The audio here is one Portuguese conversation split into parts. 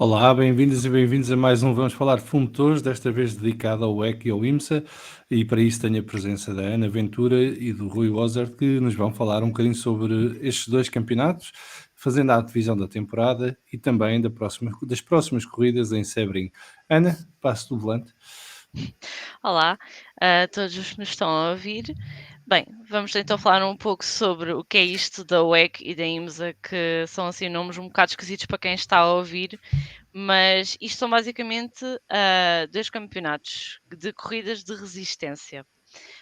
Olá, bem-vindos e bem-vindos a mais um Vamos Falar de Fumotores, desta vez dedicado ao WEC e ao IMSA, e para isso tenho a presença da Ana Ventura e do Rui Wozard, que nos vão falar um bocadinho sobre estes dois campeonatos, fazendo a divisão da temporada e também das próximas corridas em Sebring. Ana, passo do volante. Olá a todos os que nos estão a ouvir. Bem, vamos então falar um pouco sobre o que é isto da WEC e da IMSA, que são assim nomes um bocado esquisitos para quem está a ouvir, mas isto são basicamente dois campeonatos de corridas de resistência.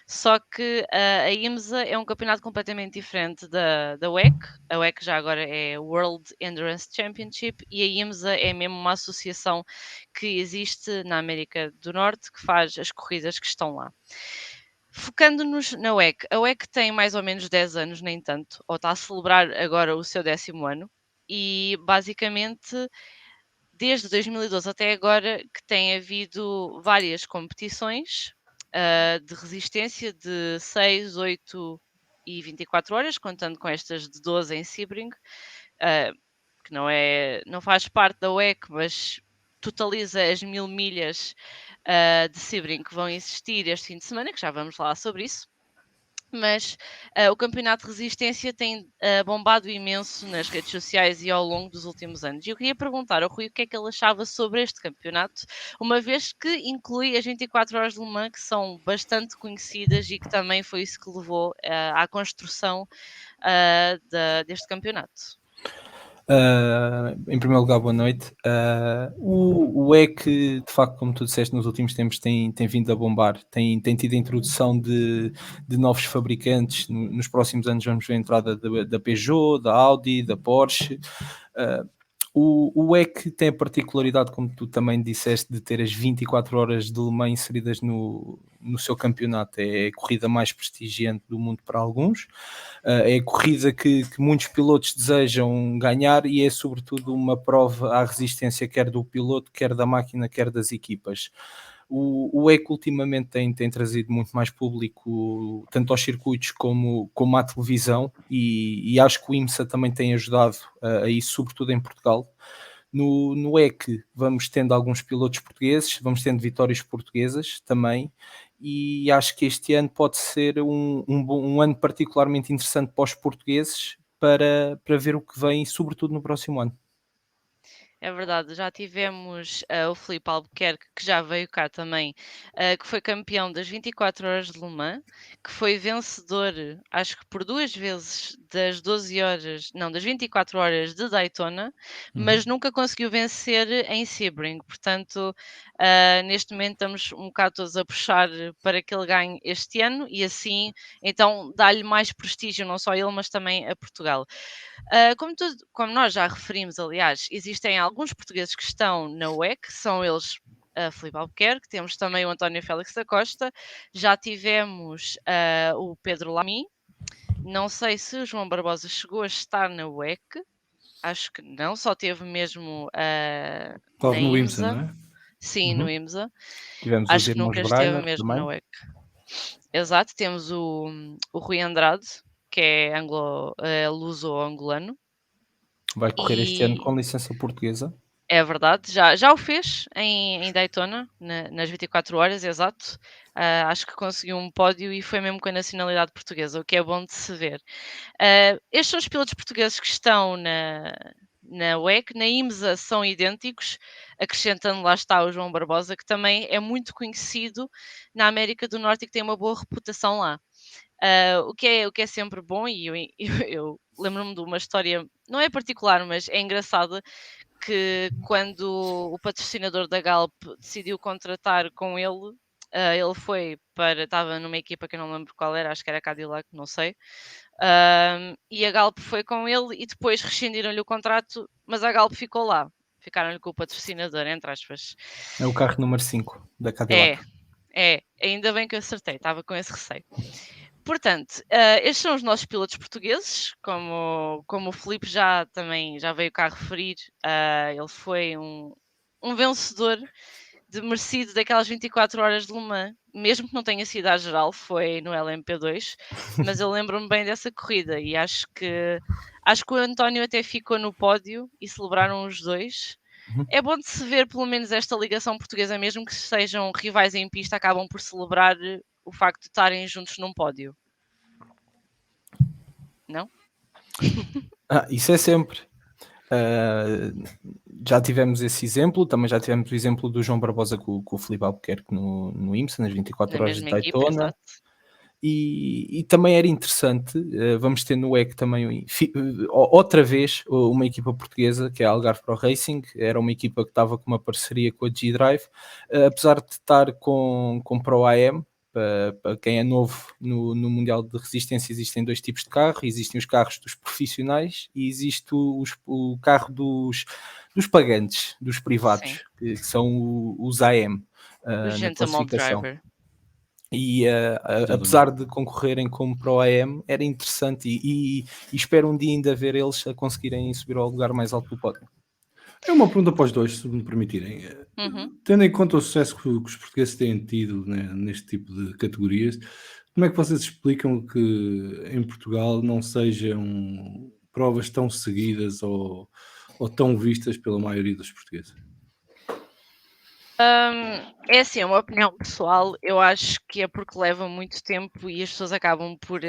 Só que a IMSA é um campeonato completamente diferente da WEC. A WEC já agora é World Endurance Championship e a IMSA é mesmo uma associação que existe na América do Norte que faz as corridas que estão lá. Focando-nos na WEC, a WEC tem mais ou menos 10 anos, nem tanto, ou está a celebrar agora o seu 10º ano, e basicamente desde 2012 até agora que tem havido várias competições de resistência de 6, 8 e 24 horas, contando com estas de 12 em Sebring, que não faz parte da WEC, mas totaliza as 1000 milhas de Sebring que vão existir este fim de semana, que já vamos falar sobre isso. Mas o campeonato de resistência tem bombado imenso nas redes sociais e ao longo dos últimos anos. E eu queria perguntar ao Rui o que é que ele achava sobre este campeonato, uma vez que inclui as 24 horas de Le Mans, que são bastante conhecidas e que também foi isso que levou à construção deste campeonato. Em primeiro lugar, boa noite. O EC, de facto, como tu disseste, nos últimos tempos tem vindo a bombar, tem tido a introdução de novos fabricantes. Nos próximos anos vamos ver a entrada da Peugeot, da Audi, da Porsche. O EC tem a particularidade, como tu também disseste, de ter as 24 horas de Le Mans inseridas no seu campeonato. É a corrida mais prestigiante do mundo para alguns. É a corrida que muitos pilotos desejam ganhar e é sobretudo uma prova à resistência quer do piloto, quer da máquina, quer das equipas. O EC ultimamente tem trazido muito mais público tanto aos circuitos como à televisão e acho que o IMSA também tem ajudado a isso, sobretudo em Portugal. No EC vamos tendo alguns pilotos portugueses, vamos tendo vitórias portuguesas também, e acho que este ano pode ser um ano particularmente interessante para os portugueses para ver o que vem, sobretudo no próximo ano. É verdade, já tivemos o Filipe Albuquerque, que já veio cá também, que foi campeão das 24 horas de Le Mans, que foi vencedor, acho que por 2 vezes, das 12 horas, não, das 24 horas de Daytona, mas nunca conseguiu vencer em Sebring. Portanto, neste momento estamos um bocado todos a puxar para que ele ganhe este ano e assim, então, dá-lhe mais prestígio, não só a ele, mas também a Portugal. Como nós já referimos, aliás, existem alguns portugueses que estão na WEC, são eles Filipe Albuquerque, temos também o António Félix da Costa, já tivemos o Pedro Lamy, não sei se o João Barbosa chegou a estar na WEC, acho que não, só teve mesmo na Estava no IMSA, IMSA, não é? sim, no IMSA, Tivemos os acho que irmãos nunca esteve Breiner mesmo na também. WEC. Exato, temos o Rui Andrade, que é luso-angolano. Vai correr este ano E com licença portuguesa. é verdade, já o fez em Daytona, nas 24 horas, exato. Acho que conseguiu um pódio e foi mesmo com a nacionalidade portuguesa, o que é bom de se ver. Estes são os pilotos portugueses que estão na WEC, na IMSA são idênticos, acrescentando lá está o João Barbosa, que também é muito conhecido na América do Norte e que tem uma boa reputação lá. O que é sempre bom, e eu lembro-me de uma história, não é particular, mas é engraçada, que quando o patrocinador da Galp decidiu contratar com ele, ele estava numa equipa que eu não lembro qual era, acho que era Cadillac, não sei, e a Galp foi com ele e depois rescindiram-lhe o contrato, mas a Galp ficou lá, ficaram-lhe com o patrocinador, entre aspas. É o carro número 5 da É, Cadillac. ainda bem que eu acertei, estava com esse receio. Portanto, estes são os nossos pilotos portugueses, como o Filipe também já veio cá referir, ele foi um vencedor de merecido daquelas 24 horas de Le Mans, mesmo que não tenha sido à geral, foi no LMP2, mas eu lembro-me bem dessa corrida e acho que o António até ficou no pódio e celebraram os dois. Uhum. é bom de se ver pelo menos esta ligação portuguesa, mesmo que sejam rivais em pista, acabam por celebrar o facto de estarem juntos num pódio, não? Isso é sempre. Ah, já tivemos esse exemplo, também já tivemos o exemplo do João Barbosa com o Filipe Albuquerque no IMSA, nas 24 Na horas de mesma equipa, Daytona. exato. E também era interessante, vamos ter no WEC também outra vez uma equipa portuguesa, que é a Algarve Pro Racing. Era uma equipa que estava com uma parceria com a G-Drive, apesar de estar com Pro AM. Para quem é novo no Mundial de Resistência, existem dois tipos de carro: existem os carros dos profissionais e existe o carro dos pagantes, dos Sim, privados, que são os AM o na Gentleman classificação. Driver. E Exatamente. apesar de concorrerem como Pro AM, era interessante e espero um dia ainda ver eles a conseguirem subir ao lugar mais alto do pódio. É uma pergunta para os dois, se me permitirem. Uhum. Tendo em conta o sucesso que os portugueses têm tido, né, neste tipo de categorias, como é que vocês explicam que em Portugal não sejam provas tão seguidas ou tão vistas pela maioria dos portugueses? É assim, é uma opinião pessoal. Eu acho que é porque leva muito tempo e as pessoas acabam por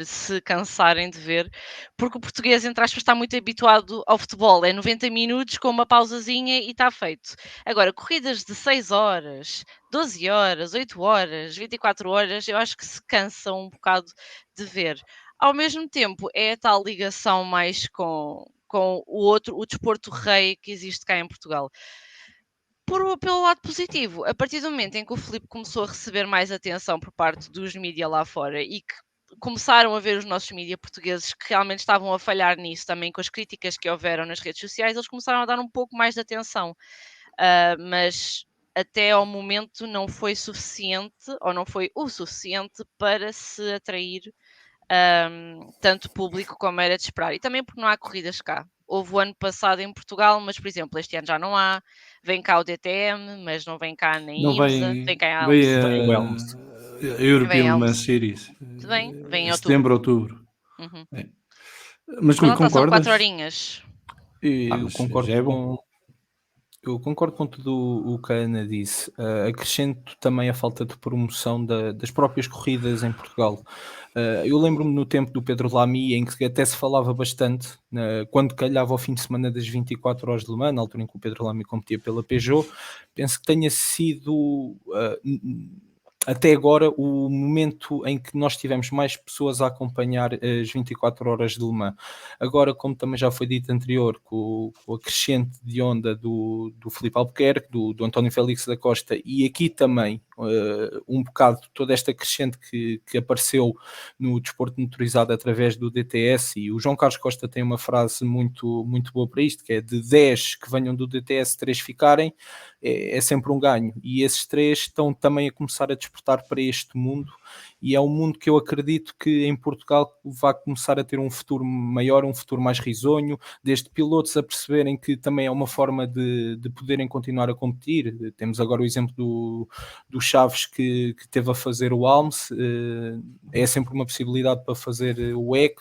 se cansarem de ver, porque o português, entre aspas, está muito habituado ao futebol. É 90 minutos com uma pausazinha e está feito. Agora, corridas de 6 horas, 12 horas, 8 horas, 24 horas, eu acho que se cansam um bocado de ver. Ao mesmo tempo, é a tal ligação mais com o desporto rei que existe cá em Portugal. Pelo lado positivo, a partir do momento em que o Filipe começou a receber mais atenção por parte dos mídia lá fora e que começaram a ver os nossos mídia portugueses que realmente estavam a falhar nisso também com as críticas que houveram nas redes sociais, eles começaram a dar um pouco mais de atenção. Mas até ao momento não foi suficiente ou não foi o suficiente para se atrair tanto público como era de esperar. E também porque não há corridas cá. Houve o ano passado em Portugal, mas, por exemplo, este ano já não há. Vem cá o DTM, mas não vem cá nem Não IMSA. vem, Vem cá a vem ALMS. Vem o Elms. a Vem European Le a Mans ALMS. Series, Vem em outubro. setembro, outubro. Uhum. É. Mas Mas Rui, lá está, são 4 concordas? horinhas. Eu Mas concordo já é bom. com tudo o que a Ana disse. Acrescento também a falta de promoção das próprias corridas em Portugal. Eu lembro-me no tempo do Pedro Lamy, em que até se falava bastante, quando calhava ao fim de semana das 24 horas de Le Mans, na altura em que o Pedro Lamy competia pela Peugeot. Penso que tenha sido até agora o momento em que nós tivemos mais pessoas a acompanhar as 24 horas de Le Mans. Agora, como também já foi dito anterior, com a crescente de onda do Filipe Albuquerque, do António Félix da Costa, e aqui também um bocado toda esta crescente que apareceu no desporto motorizado através do DTS, e o João Carlos Costa tem uma frase muito, muito boa para isto, que é: de 10 que venham do DTS, 3 ficarem, é sempre um ganho, e esses 3 estão também a começar a despertar para este mundo, e é um mundo que eu acredito que em Portugal vai começar a ter um futuro maior, um futuro mais risonho, desde pilotos a perceberem que também é uma forma de poderem continuar a competir. Temos agora o exemplo do Chaves que teve a fazer o ALMS, é sempre uma possibilidade para fazer o WEC.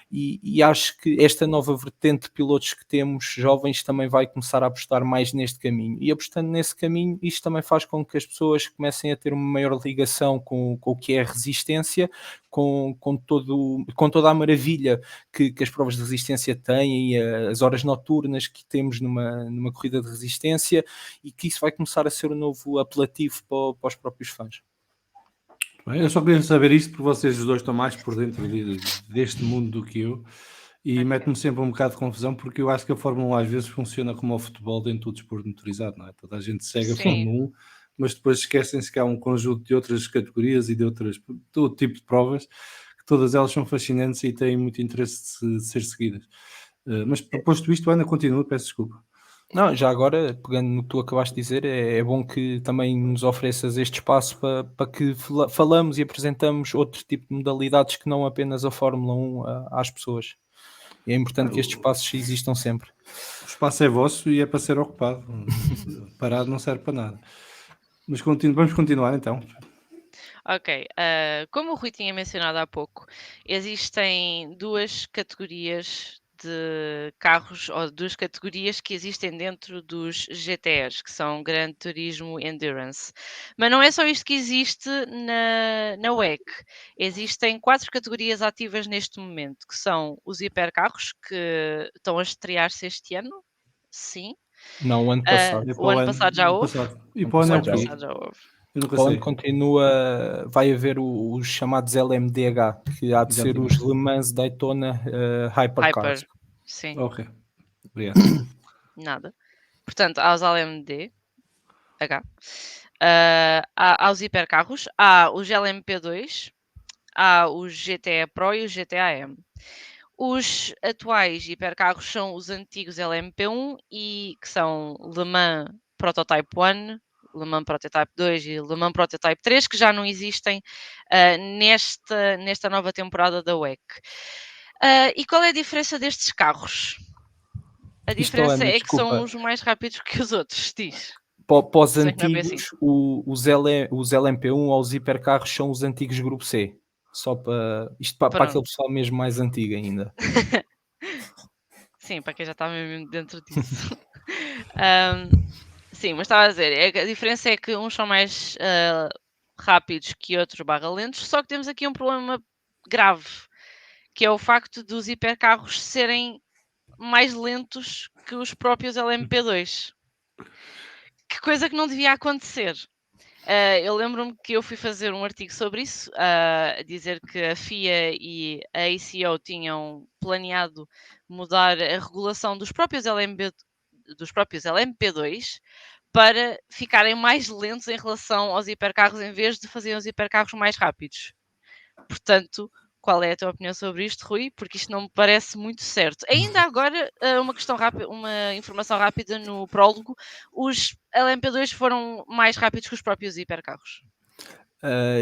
E acho que esta nova vertente de pilotos que temos, jovens, também vai começar a apostar mais neste caminho. E apostando nesse caminho, isto também faz com que as pessoas comecem a ter uma maior ligação com o que é a resistência, com toda a maravilha que as provas de resistência têm, e as horas noturnas que temos numa corrida de resistência, e que isso vai começar a ser um novo apelativo para os próprios fãs. Bem, eu só queria saber isto porque vocês os dois estão mais por dentro deste mundo do que eu, e mete-me sempre um bocado de confusão, porque eu acho que a Fórmula 1 às vezes funciona como o futebol dentro do desporto motorizado, não é? Toda a gente segue a Sim. Fórmula 1, mas depois esquecem-se que há um conjunto de outras categorias e de todo tipo de provas, que todas elas são fascinantes e têm muito interesse de ser seguidas. Mas posto isto, Ana, continua, peço desculpa. Não, já agora, pegando no que tu acabaste de dizer, é bom que também nos ofereças este espaço para que falamos e apresentamos outro tipo de modalidades que não apenas a Fórmula 1 às pessoas. É importante que estes espaços existam sempre. O espaço é vosso e é para ser ocupado. Parado não serve para nada. Mas vamos continuar então. Ok, como o Rui tinha mencionado há pouco, existem duas categorias de carros ou duas categorias que existem dentro dos GTEs, que são Gran Turismo Endurance. Mas não é só isto que existe na WEC. Existem 4 categorias ativas neste momento, que são os hipercarros, que estão a estrear-se este ano. Sim. Não, o ano passado. É O ano passado já houve? E Ano para o ano é o passado já quê? Passado já houve. Eu nunca Para o ano sei. continua, vai haver os chamados LMDH, que há de ser os Exatamente. Le Mans Daytona Hypercars. Hyper. Sim, Ok, obrigado. nada. Portanto, há os LMD, H. Há os hipercarros, há os LMP2, há os GTE Pro e os GTAM. Os atuais hipercarros são os antigos LMP1 e que são Le Mans Prototype 1, Le Mans Prototype 2 e Le Mans Prototype 3, que já não existem nesta nova temporada da WEC. E qual é a diferença destes carros? A diferença Ana, é que são desculpa. uns mais rápidos que os outros, diz. Para os Sei que não é bem antigos, os LMP1 ou os hipercarros são os antigos Grupo C. Só para isto para aquele Pronto. pessoal mesmo mais antigo ainda. Sim, para quem já está mesmo dentro disso. Sim, mas estava a dizer, a diferença é que uns são mais rápidos que outros barra lentos, só que temos aqui um problema grave, que é o facto dos hipercarros serem mais lentos que os próprios LMP2. Que coisa que não devia acontecer. Eu lembro-me que eu fui fazer um artigo sobre isso, a dizer que a FIA e a ACO tinham planeado mudar a regulação dos próprios LMP2 para ficarem mais lentos em relação aos hipercarros, em vez de fazerem os hipercarros mais rápidos. Portanto, qual é a tua opinião sobre isto, Rui? Porque isto não me parece muito certo. Ainda agora, uma questão rápida, uma informação rápida no prólogo: os LMP2 foram mais rápidos que os próprios hipercarros.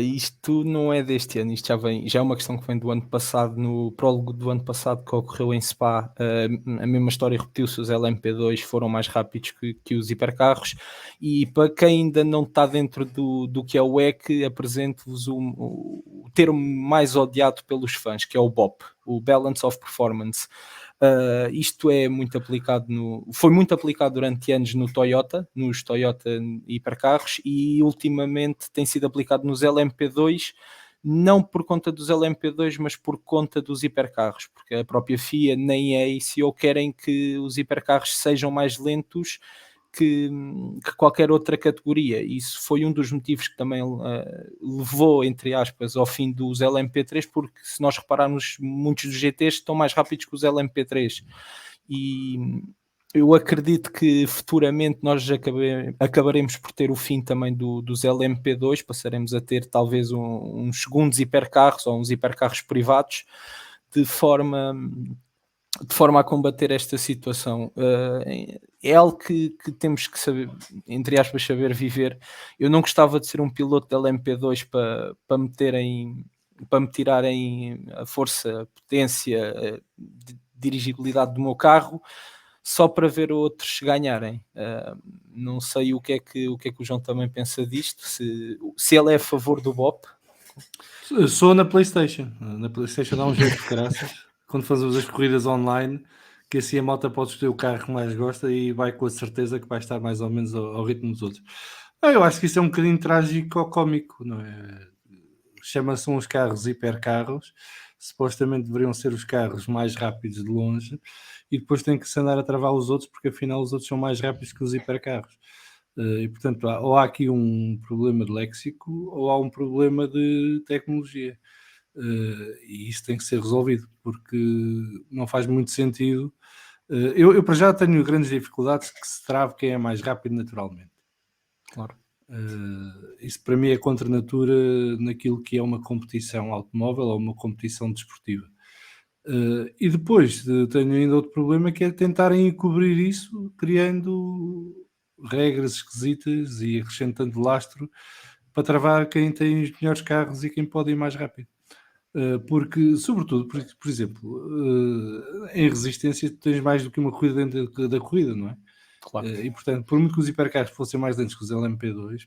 Isto não é deste ano, isto já é uma questão que vem do ano passado, no prólogo do ano passado que ocorreu em Spa, a mesma história repetiu-se, os LMP2 foram mais rápidos que os hipercarros, e para quem ainda não está dentro do que é o WEC, apresento-vos o termo mais odiado pelos fãs, que é o BOP, o Balance of Performance. Isto é muito aplicado foi muito aplicado durante anos nos Toyota hipercarros, e ultimamente tem sido aplicado nos LMP2, não por conta dos LMP2, mas por conta dos hipercarros, porque a própria FIA nem a ACO querem que os hipercarros sejam mais lentos que qualquer outra categoria. Isso foi um dos motivos que também levou, entre aspas, ao fim dos LMP3, porque se nós repararmos, muitos dos GTs estão mais rápidos que os LMP3. E eu acredito que futuramente nós acabaremos por ter o fim também dos LMP2, passaremos a ter talvez uns segundos hipercarros ou uns hipercarros privados, de forma a combater esta situação. É algo que temos que saber, entre aspas, saber viver. Eu não gostava de ser um piloto da LMP2 para me tirarem a força, a potência, a dirigibilidade do meu carro, só para ver outros ganharem. Não sei o que é que o João também pensa disto, se ele é a favor do BOP. Sou na PlayStation. Na PlayStation dá um jeito de caraças. Quando fazemos as corridas online, que assim a malta pode escolher o carro que mais gosta e vai com a certeza que vai estar mais ou menos ao ritmo dos outros. Eu acho que isso é um bocadinho trágico ou cómico, não é? Chama-se uns carros hipercarros, supostamente deveriam ser os carros mais rápidos de longe, e depois tem que se andar a travar os outros, porque afinal os outros são mais rápidos que os hipercarros. E portanto, ou há aqui um problema de léxico ou há um problema de tecnologia. E isso tem que ser resolvido, porque não faz muito sentido. Eu para já tenho grandes dificuldades que se trave quem é mais rápido naturalmente. Claro. Isso para mim é contra a natura naquilo que é uma competição automóvel ou uma competição desportiva. E depois tenho ainda outro problema, que é tentarem encobrir isso criando regras esquisitas e acrescentando lastro para travar quem tem os melhores carros e quem pode ir mais rápido. Porque, sobretudo, por exemplo, em resistência tu tens mais do que uma corrida dentro da corrida, não é? Claro. E portanto, por muito que os hipercarros fossem mais lentos que os LMP2,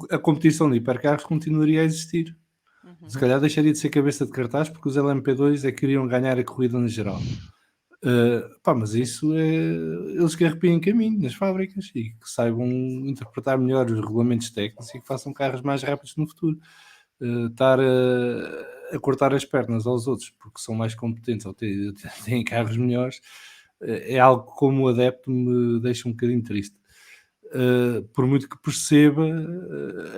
a competição de hipercarros continuaria a existir. Se calhar deixaria de ser cabeça de cartaz porque os LMP2 é que queriam ganhar a corrida no geral. Mas isso é eles que arrepiem caminho nas fábricas e que saibam interpretar melhor os regulamentos técnicos e que façam carros mais rápidos no futuro. Estar a cortar as pernas aos outros porque são mais competentes ou têm carros melhores é algo que, como adepto, me deixa um bocadinho triste. Por muito que perceba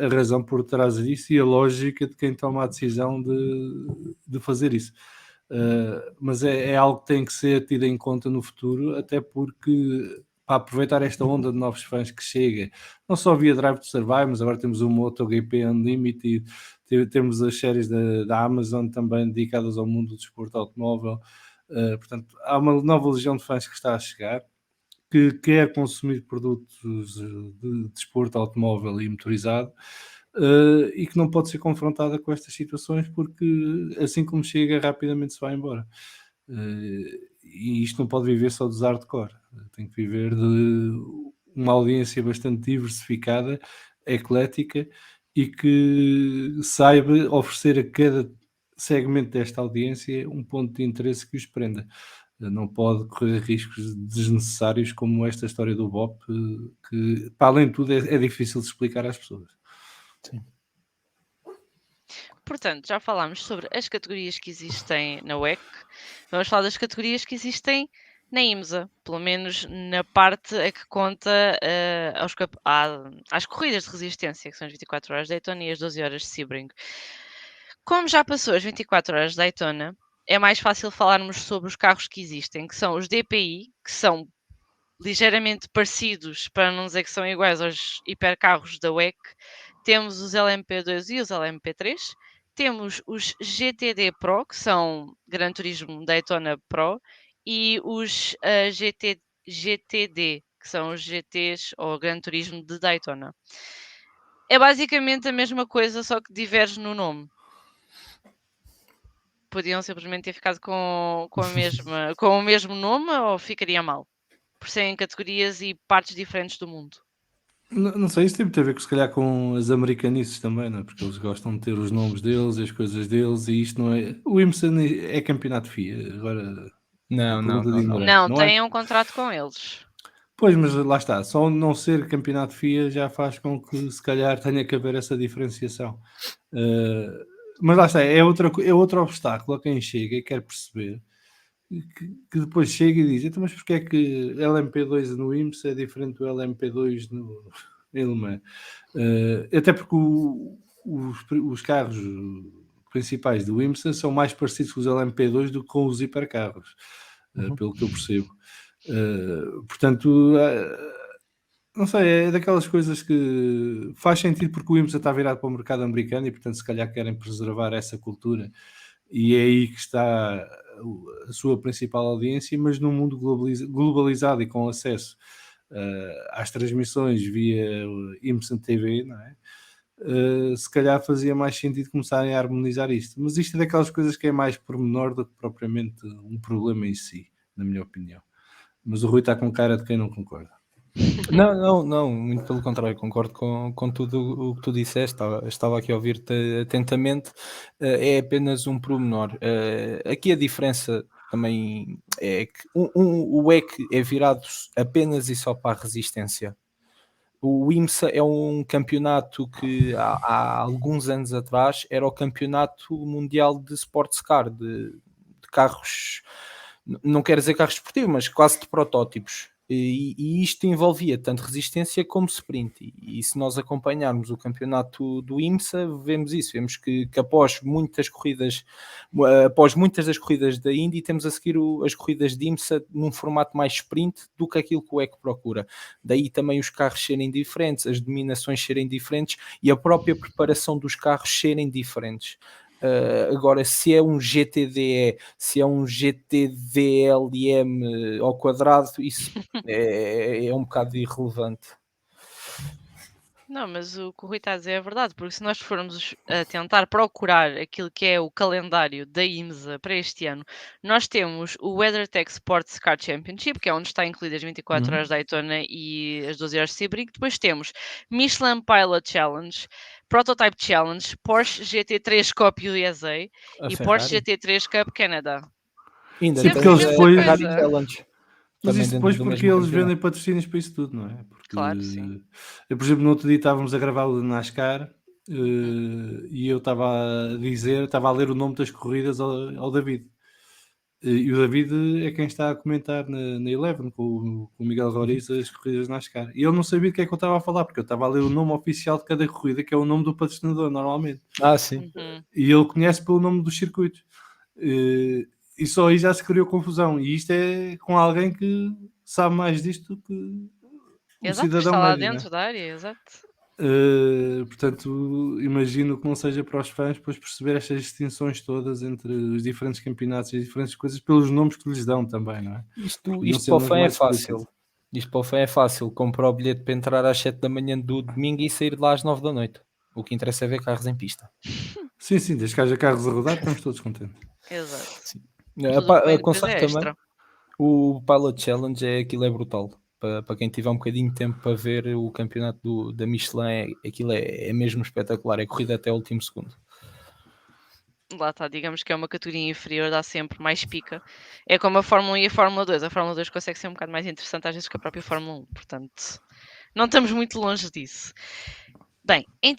a razão por trás disso e a lógica de quem toma a decisão de fazer isso. Mas é algo que tem que ser tido em conta no futuro, até porque para aproveitar esta onda de novos fãs que chega, não só via Drive to Survive, mas agora temos o MotoGP Unlimited, temos as séries da Amazon também dedicadas ao mundo do desporto automóvel. Portanto, há uma nova legião de fãs que está a chegar, que quer consumir produtos de desporto automóvel e motorizado, e que não pode ser confrontada com estas situações porque assim como chega rapidamente se vai embora. E isto não pode viver só dos hardcore, tem que viver de uma audiência bastante diversificada, eclética e que saiba oferecer a cada segmento desta audiência um ponto de interesse que os prenda. Não pode correr riscos desnecessários como esta história do BOP, que, para além de tudo, é difícil de explicar às pessoas. Sim. Portanto, já falámos sobre as categorias que existem na WEC. Vamos falar das categorias que existem na IMSA, pelo menos na parte a que conta às corridas de resistência, que são as 24 horas de Daytona e as 12 horas de Sebring. Como já passou as 24 horas de Daytona, é mais fácil falarmos sobre os carros que existem, que são os DPI, que são ligeiramente parecidos, para não dizer que são iguais aos hipercarros da WEC. Temos os LMP2 e os LMP3. Temos os GTD Pro, que são Gran Turismo Daytona Pro, e os GTD, que são os GTs ou Gran Turismo de Daytona. É basicamente a mesma coisa, só que diverge no nome. Podiam simplesmente ter ficado com o mesmo nome ou ficaria mal? Por serem categorias e partes diferentes do mundo. Não sei, isso tem muito a ver com, se calhar, com as americanices também, não é? Porque eles gostam de ter os nomes deles e as coisas deles, e isto não é. O IMSA é campeonato FIA, agora Não, não, pergunta de não, não. ignorante, Não, não é? têm um contrato com eles. Pois, mas lá está, só não ser campeonato FIA já faz com que se calhar tenha que haver essa diferenciação. Mas lá está, é outro obstáculo a quem chega e quer perceber que depois chega e diz, então, mas porque é que LMP2 no IMSA é diferente do LMP2 no em Le Mans? Até porque os carros principais do IMSA são mais parecidos com os LMP2 do que com os hipercarros, pelo que eu percebo. Portanto, não sei, é daquelas coisas que faz sentido porque o IMSA está virado para o mercado americano e, portanto, se calhar querem preservar essa cultura e é aí que está a sua principal audiência, mas num mundo globalizado e com acesso às transmissões via IMSA TV, não é? Se calhar fazia mais sentido começarem a harmonizar isto. Mas isto é daquelas coisas que é mais pormenor do que propriamente um problema em si, na minha opinião. Mas o Rui está com cara de quem não concorda. Não, muito pelo contrário, concordo com tudo o que tu disseste, estava aqui a ouvir-te atentamente, é apenas um pormenor. Aqui a diferença também é que o WEC é virado apenas e só para a resistência. O IMSA é um campeonato que há alguns anos atrás era o campeonato mundial de sports car, de carros, não quero dizer carros esportivos, mas quase de protótipos. E isto envolvia tanto resistência como sprint. E se nós acompanharmos o campeonato do IMSA, vemos isso. Vemos que após muitas das corridas da Indy, temos a seguir as corridas de IMSA num formato mais sprint do que aquilo que o EC procura. Daí também os carros serem diferentes, as dominações serem diferentes e a própria preparação dos carros serem diferentes. Agora, se é um GTDE, se é um GTDLM ao quadrado, isso é um bocado irrelevante. Não, mas o que o Rui está a dizer é verdade, porque se nós formos a tentar procurar aquilo que é o calendário da IMSA para este ano, nós temos o WeatherTech Sports Car Championship, que é onde está incluídas as 24 horas de Daytona e as 12 horas de Sebring. Depois temos Michelin Pilot Challenge, Prototype Challenge, Porsche GT3 Cup USA A e Ferrari. Porsche GT3 Cup Canada. Ainda Sim, tem porque eles a depois- Ferrari coisa. Challenge. Mas Também isso dentro depois do porque mesmo eles campeonato. vendem patrocínios para isso tudo, não é? Porque Claro, sim. eu, por exemplo, no outro dia estávamos a gravar o de NASCAR e eu estava a ler o nome das corridas ao David. E o David é quem está a comentar na Eleven com o Miguel Roriz as corridas de NASCAR. E ele não sabia do que é que eu estava a falar, porque eu estava a ler o nome oficial de cada corrida, que é o nome do patrocinador, normalmente. Sim. Uhum. E ele conhece pelo nome dos circuitos. E só aí já se criou confusão. E isto é com alguém que sabe mais disto do que um Exato, que cidadão está lá médio, não é? dentro da área, exato. Portanto, imagino que não seja para os fãs depois perceber estas distinções todas entre os diferentes campeonatos e as diferentes coisas pelos nomes que lhes dão também, não é? Isto Não para ser o nomes fã é mais fácil. explícitos. Isto para o fã é fácil. Comprar o bilhete para entrar às 7 da manhã do domingo e sair de lá às 9 da noite. O que interessa é ver carros em pista. Sim, desde que haja carros a rodar, estamos todos contentes. Exato. Sim. Tudo o que vem depois Aconselho é também. extra. O Pilot Challenge aquilo é brutal. Para quem tiver um bocadinho de tempo para ver o campeonato da Michelin, aquilo é mesmo espetacular. É corrida até o último segundo. Lá está, digamos que é uma categoria inferior, dá sempre mais pica. É como a Fórmula 1 e a Fórmula 2. A Fórmula 2 consegue ser um bocado mais interessante às vezes que a própria Fórmula 1. Portanto, não estamos muito longe disso. Bem, em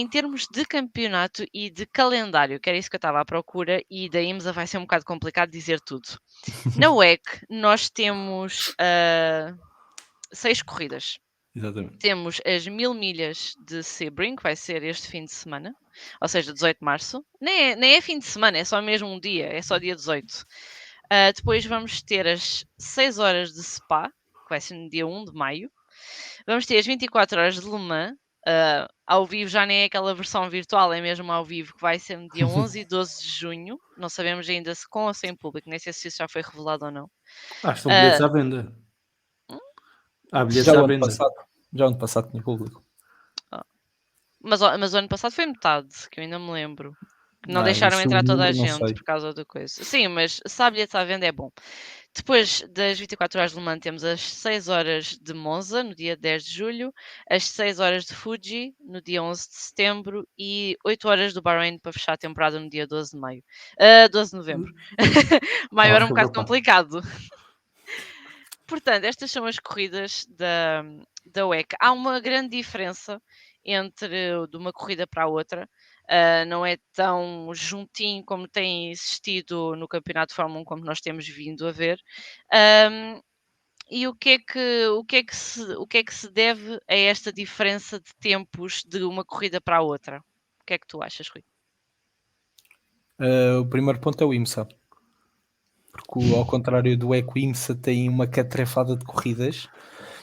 termos de campeonato e de calendário, que era isso que eu estava à procura, e da IMSA vai ser um bocado complicado dizer tudo. Na WEC, nós temos 6 corridas. Exatamente. Temos as 1000 milhas de Sebring, que vai ser este fim de semana, ou seja, 18 de março. Nem é fim de semana, é só mesmo um dia, é só dia 18. Depois vamos ter as 6 horas de Spa, que vai ser no dia 1 de maio. Vamos ter as 24 horas de Le Mans, ao vivo já nem é aquela versão virtual, é mesmo ao vivo, que vai ser no dia 11 e 12 de junho. Não sabemos ainda se com ou sem público, nem sei se isso já foi revelado ou não. Estão bilhetes à venda. Há bilhetes à venda. Já o ano passado tinha público. Mas o ano passado foi metade, que eu ainda me lembro. Que não deixaram isso entrar o toda a número não gente sei. por causa da coisa. Sim, mas se há bilhetes à venda é bom. Depois das 24 horas de Le Mans temos as 6 horas de Monza, no dia 10 de julho, as 6 horas de Fuji, no dia 11 de setembro, e 8 horas do Bahrein para fechar a temporada no dia 12 de maio. 12 de novembro. Maio era um bocado rapaz. complicado. Portanto, estas são as corridas da WEC. Há uma grande diferença entre de uma corrida para a outra. Não é tão juntinho como tem existido no Campeonato de Fórmula 1 como nós temos vindo a ver. E o que é que se deve a esta diferença de tempos de uma corrida para a outra? O que é que tu achas, Rui? O primeiro ponto é o IMSA. Porque ao contrário do EC, o IMSA tem uma catrefada de corridas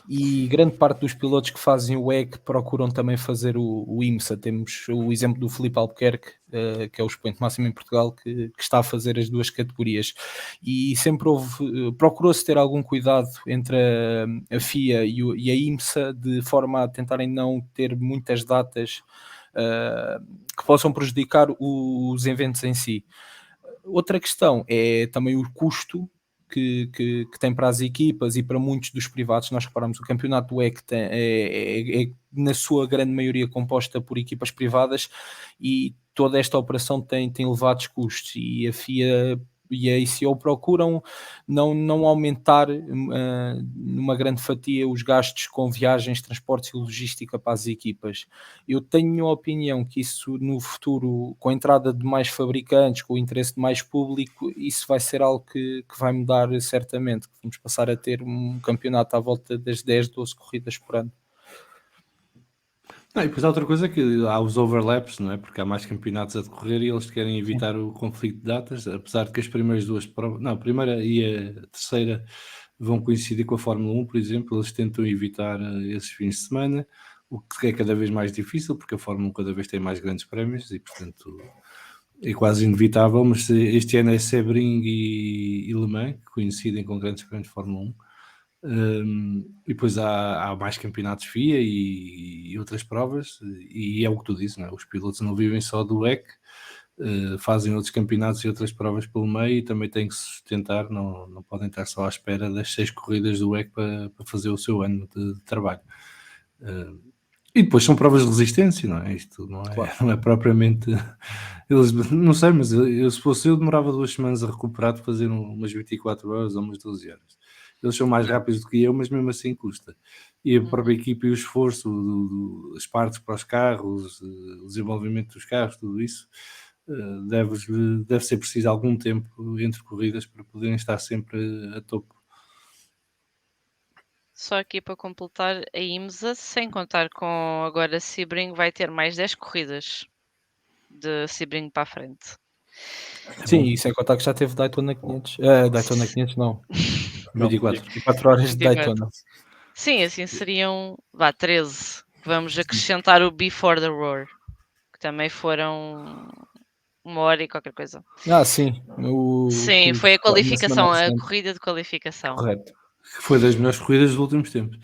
e grande parte dos pilotos que fazem o EC procuram também fazer o IMSA. Temos o exemplo do Filipe Albuquerque, que é o expoente máximo em Portugal, que está a fazer as duas categorias. E sempre procurou-se ter algum cuidado entre a FIA e a IMSA, de forma a tentarem não ter muitas datas que possam prejudicar os eventos em si. Outra questão é também o custo que tem para as equipas e para muitos dos privados. Nós reparamos, o campeonato do EC é na sua grande maioria composta por equipas privadas e toda esta operação tem elevados custos, e a FIA e a ICO procuram não aumentar numa grande fatia os gastos com viagens, transportes e logística para as equipas. Eu tenho a opinião que isso no futuro, com a entrada de mais fabricantes, com o interesse de mais público, isso vai ser algo que vai mudar certamente, que vamos passar a ter um campeonato à volta das 10, 12 corridas por ano. E depois há outra coisa que há os overlaps, não é? Porque há mais campeonatos a decorrer e eles querem evitar o conflito de datas, apesar de que as primeiras duas provas, não, a primeira e a terceira vão coincidir com a Fórmula 1, por exemplo, eles tentam evitar esses fins de semana, o que é cada vez mais difícil, porque a Fórmula 1 cada vez tem mais grandes prémios e, portanto, é quase inevitável, mas este ano é Sebring e Le Mans, que coincidem com grandes prémios de Fórmula 1. E depois há mais campeonatos FIA e outras provas, e é o que tu dizes, não é? Os pilotos não vivem só do WEC, fazem outros campeonatos e outras provas pelo meio e também têm que se sustentar, não podem estar só à espera das 6 corridas do WEC para fazer o seu ano de trabalho. E depois são provas de resistência, não é? Isto não é, Claro. não é propriamente. Eles, não sei, mas se fosse eu, demorava 2 semanas a recuperar de fazer umas 24 horas ou umas 12 horas. Eles são mais rápidos do que eu, mas mesmo assim custa. E a própria equipa e o esforço, as partes para os carros, o desenvolvimento dos carros, tudo isso, deve ser preciso algum tempo entre corridas para poderem estar sempre a topo. Só aqui para completar, a IMSA, sem contar com agora Sebring, vai ter mais 10 corridas de Sebring para a frente. Sim, e sem contar que já teve Daytona 500. Daytona 500 não. 24. 24 horas de 24. Daytona. Sim, assim seriam 13. Vamos acrescentar o Before the Roar, que também foram 1 hora e qualquer coisa. Sim. Sim, foi a na qualificação, semana a seguinte. corrida de qualificação. Correto. Que foi das melhores corridas dos últimos tempos.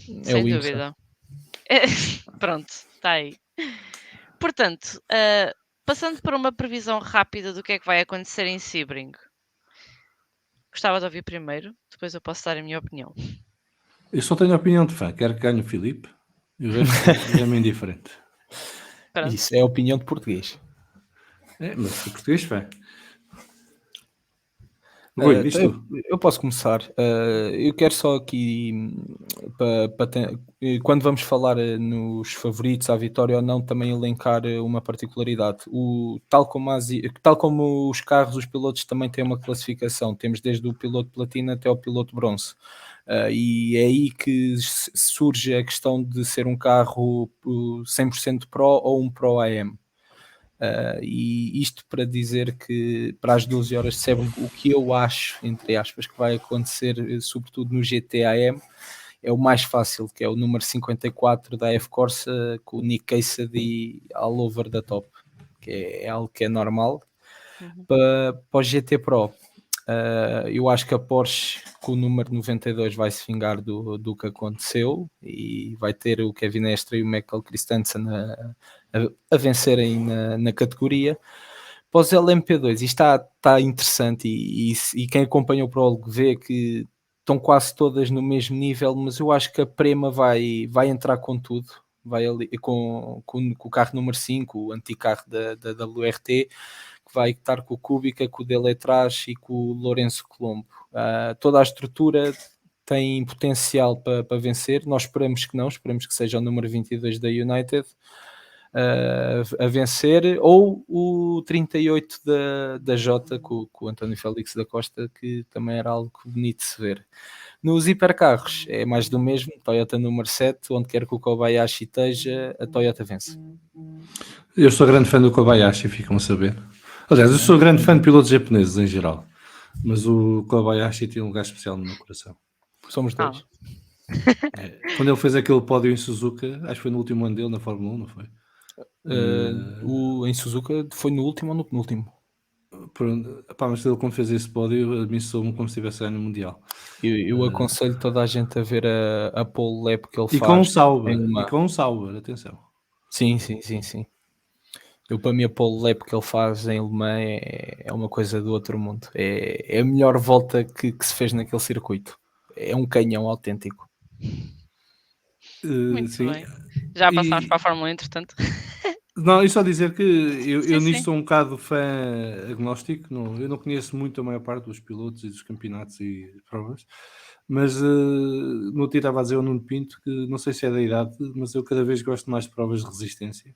É o Sem IMSA. dúvida. Pronto, está aí. Portanto, passando para uma previsão rápida do que é que vai acontecer em Sebring. Gostava de ouvir primeiro, depois eu posso dar a minha opinião. Eu só tenho a opinião de fã. Quero que ganhe o Filipe. E o resto é-me indiferente. Pronto. Isso é a opinião de português. Mas sou português fã. Rui, diz Então, tu. eu posso começar. Eu quero só aqui, quando vamos falar nos favoritos à vitória ou não, também elencar uma particularidade. Tal como os carros, os pilotos também têm uma classificação. Temos desde o piloto platina até o piloto bronze. E é aí que surge a questão de ser um carro 100% Pro ou um Pro AM. E isto para dizer que para as 12 horas de Sebring, o que eu acho, entre aspas, que vai acontecer, sobretudo no GTAM, é o mais fácil, que é o número 54 da F-Corsa, com o Nick Cassidy all over the top, que é algo que é normal. Para o GT Pro, eu acho que a Porsche com o número 92 vai se vingar do que aconteceu e vai ter o Kevin Estre e o Michael Christensen a vencerem na categoria. Para os LMP2 isto está interessante e quem acompanha o prólogo vê que estão quase todas no mesmo nível, mas eu acho que a Prema vai entrar com tudo, vai ali com o carro número 5, o anticarro da WRT, que vai estar com o Kubica, com o Deletraz e com o Lourenço Colombo. Toda a estrutura tem potencial para vencer. Nós esperamos que não, esperamos que seja o número 22 da United a vencer, ou o 38 da Jota com o António Félix da Costa, que também era algo bonito de se ver. Nos hipercarros é mais do mesmo, Toyota número 7, onde quer que o Kobayashi esteja, a Toyota vence. Eu sou grande fã do Kobayashi, ficam a saber. Aliás, eu sou grande fã de pilotos japoneses em geral, mas o Kobayashi tem um lugar especial no meu coração. Somos dois. Quando ele fez aquele pódio em Suzuka, acho que foi no último ano dele na Fórmula 1, não foi? Em Suzuka foi no último ou no penúltimo? Mas ele quando fez esse pódio, a mim soube como se estivesse a ganhar no Mundial. Eu aconselho toda a gente a ver a pole lap que ele E faz. com um Sauber, atenção. Sim. Para mim a pole lap que ele faz em Le Mans é uma coisa do outro mundo. É a melhor volta que se fez naquele circuito. É um canhão autêntico. Muito Sim. bem. Já passámos para a Fórmula 1, entretanto. Não, e só dizer que eu nisto Sim. sou um bocado fã agnóstico, eu não conheço muito a maior parte dos pilotos e dos campeonatos e provas, mas no outro dia estava a dizer ao Nuno Pinto que não sei se é da idade, mas eu cada vez gosto mais de provas de resistência.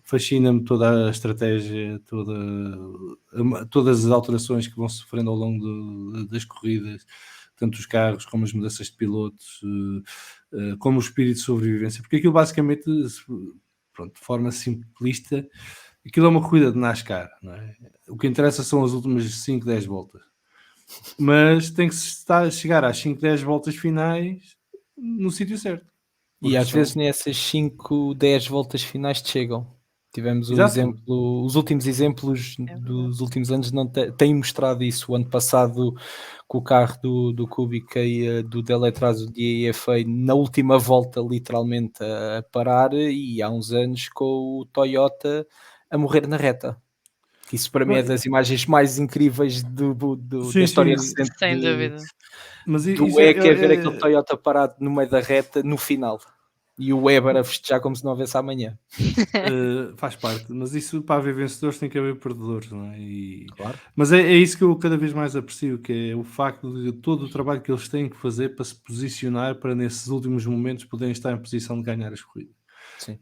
Fascina-me toda a estratégia, todas as alterações que vão sofrendo ao longo das corridas, tanto os carros como as mudanças de pilotos, como o espírito de sobrevivência, porque aquilo basicamente, pronto, de forma simplista, aquilo é uma corrida de NASCAR, não é? O que interessa são as últimas 5, 10 voltas, mas tem que chegar às 5, 10 voltas finais no sítio certo. E às vezes nessas 5, 10 voltas finais te chegam. Tivemos os últimos exemplos dos últimos anos não têm mostrado isso. O ano passado, com o carro do Kubica e do Deletraz, o DAFA, na última volta, literalmente a parar, e há uns anos com o Toyota a morrer na reta. Isso para mim é das imagens mais incríveis da história recente. Sem dúvida. Mas ver aquele Toyota parado no meio da reta no final. E o Weber a festejar como se não houvesse amanhã. Faz parte, mas isso para haver vencedores tem que haver perdedores, não é? Claro. Mas é isso que eu cada vez mais aprecio, que é o facto de todo o trabalho que eles têm que fazer para se posicionar para nesses últimos momentos poderem estar em posição de ganhar as corridas. Sim.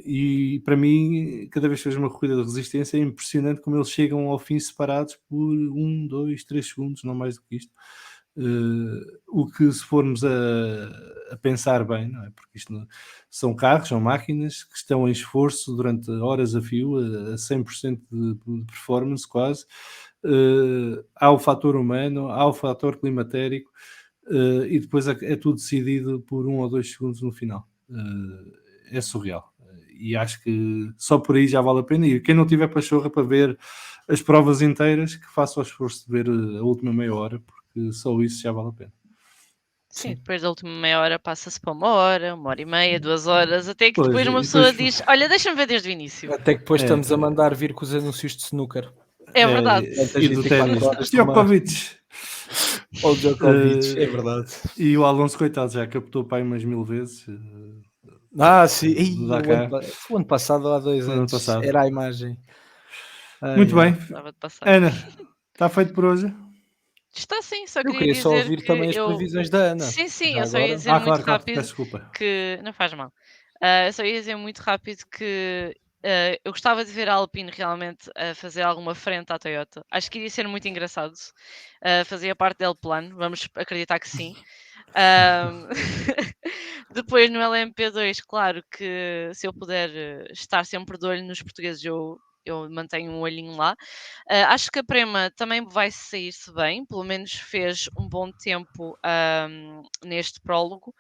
E para mim, cada vez que vejo uma corrida de resistência, é impressionante como eles chegam ao fim separados por 1, 2, 3 segundos, não mais do que isto. O que, se formos a pensar bem, não é? Porque isto são carros, são máquinas que estão em esforço durante horas a fio, a 100% de performance quase. Há o fator humano, há o fator climatérico, e depois é tudo decidido por 1 ou 2 segundos no final. É surreal. E acho que só por aí já vale a pena. E quem não tiver pachorra para ver as provas inteiras, que faça o esforço de ver a última meia hora, porque só isso já vale a pena. Sim, Sim. depois da última meia hora passa-se para 1 hora e meia, 2 horas, até que Pois, depois e uma depois pessoa diz: Olha, deixa-me ver desde o início. Até que depois É, estamos a mandar vir com os anúncios de snooker. É verdade. Tantas e do 24 ténis. horas de uma- Djokovic! Ou o Djokovic, é verdade. E o Alonso, coitado, já captou para aí umas 1000 vezes Sim. do Dakar. Foi o ano passado ou há 2 Foi no ano anos. passado. Era a imagem. Muito bem. Estava de passar. Ana, está feito por hoje? Está sim, só Eu queria queria só dizer ouvir que também as eu. previsões da Ana. Sim, Já eu só ia agora. dizer muito Claro, rápido peço desculpa. que. Não faz mal. Eu só ia dizer muito rápido que eu gostava de ver a Alpine realmente a fazer alguma frente à Toyota. Acho que iria ser muito engraçado. Fazia parte dele plano, vamos acreditar que sim. Ahm, Depois no LMP2, claro que se eu puder estar sempre de olho nos portugueses, eu mantenho um olhinho lá. Acho que a Prema também vai sair-se bem, pelo menos fez um bom tempo neste prólogo.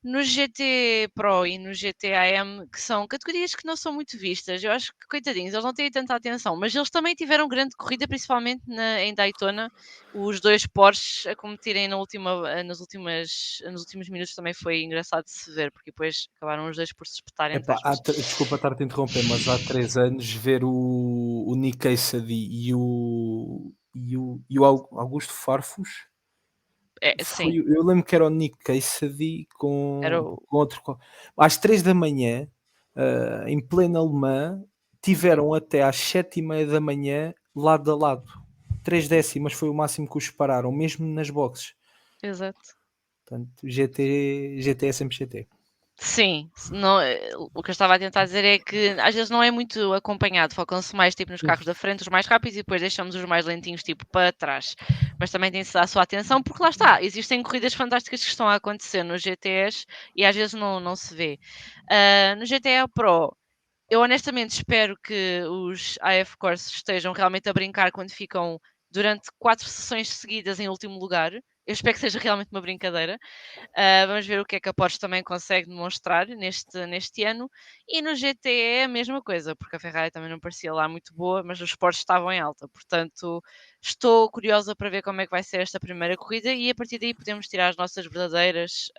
No GT Pro e no GT AM, que são categorias que não são muito vistas, eu acho que, coitadinhos, eles não têm tanta atenção, mas eles também tiveram grande corrida, principalmente em Daytona. Os dois Porsches a competirem nos últimos minutos também foi engraçado de se ver, porque depois acabaram os dois por se espetar, entre Epá, aspas. desculpa estar-te a interromper, mas há 3 anos ver o Nick Cassidy e o Augusto Farfus Sim, eu lembro que era o Nick Cassidy era com outro às 3 da manhã, em plena Alemã, tiveram até às 7h30 lado a lado. 3 décimas foi o máximo que os pararam, mesmo nas boxes. exato. Portanto, GT é sempre GT. Sim, não, o que eu estava a tentar dizer é que às vezes não é muito acompanhado, focam-se mais tipo nos carros da frente, os mais rápidos, e depois deixamos os mais lentinhos tipo para trás. Mas também tem-se dar a sua atenção, porque lá está, existem corridas fantásticas que estão a acontecer nos GTS e às vezes não se vê. No GTE Pro, eu honestamente espero que os AF Corse estejam realmente a brincar quando ficam durante 4 sessões seguidas em último lugar. Eu espero que seja realmente uma brincadeira. Vamos ver o que é que a Porsche também consegue demonstrar neste ano. E no GTE é a mesma coisa, porque a Ferrari também não parecia lá muito boa, mas os Porsche estavam em alta. Portanto, estou curiosa para ver como é que vai ser esta primeira corrida e a partir daí podemos tirar as nossas verdadeiras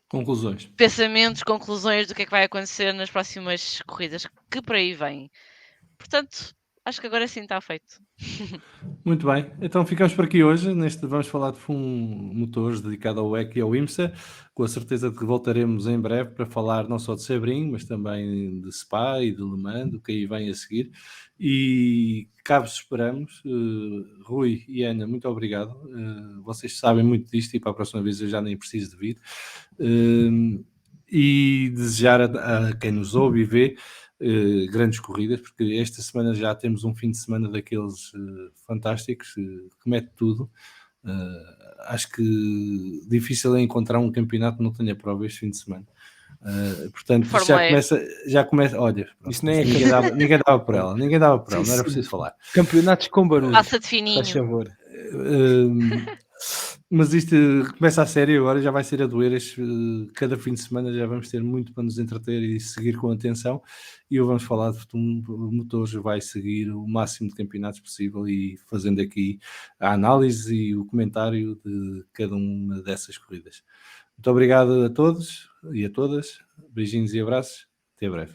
Conclusões. pensamentos, conclusões do que é que vai acontecer nas próximas corridas que por aí vêm. Portanto, acho que agora sim está feito. Muito bem, então ficamos por aqui hoje. Vamos falar de motores dedicado ao WEC e ao IMSA, com a certeza de que voltaremos em breve para falar não só de Sebring, mas também de Spa e de Le Mans, do que aí vem a seguir. E cá vos esperamos. Rui e Ana, muito obrigado. Vocês sabem muito disto e para a próxima vez eu já nem preciso de vir. E desejar a quem nos ouve e vê grandes corridas, porque esta semana já temos um fim de semana daqueles fantásticos, que mete tudo. Acho que difícil é encontrar um campeonato que não tenha prova este fim de semana. Portanto, isto Fórmula E. já começa. Olha, pronto, Isso nem é ninguém dava por ela, não era Sim. preciso falar. Campeonatos com barulho. Passa de Faz fininho. favor. Mas isto começa a sério agora, já vai ser a doer. Cada fim de semana já vamos ter muito para nos entreter e seguir com atenção. E vamos falar de motores, vai seguir o máximo de campeonatos possível e fazendo aqui a análise e o comentário de cada uma dessas corridas. Muito obrigado a todos e a todas. Beijinhos e abraços. Até breve.